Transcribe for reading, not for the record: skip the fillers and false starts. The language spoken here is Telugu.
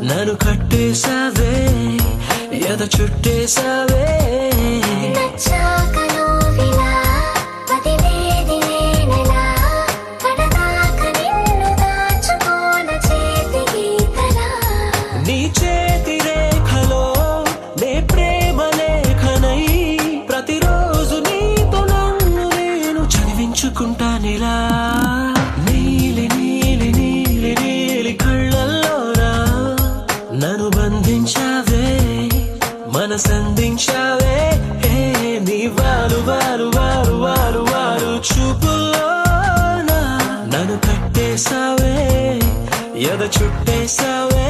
నన్ను కట్టేసావే ఎద చుట్టేసావే నీ చేతి రేఖలో నే ప్రేమ లేఖనై ప్రతిరోజు నీతో నన్ను నేను చదివించుకుంటానిలా నీలి నీలి నీలి నీలి కళ్ళల్లోనా నన్ను బంధించావే మనసందించావే నీ వారు వారు వారు వారు వారు చూపుల్లోనా నన్ను కట్టేసావే ఎద చుట్టేసావే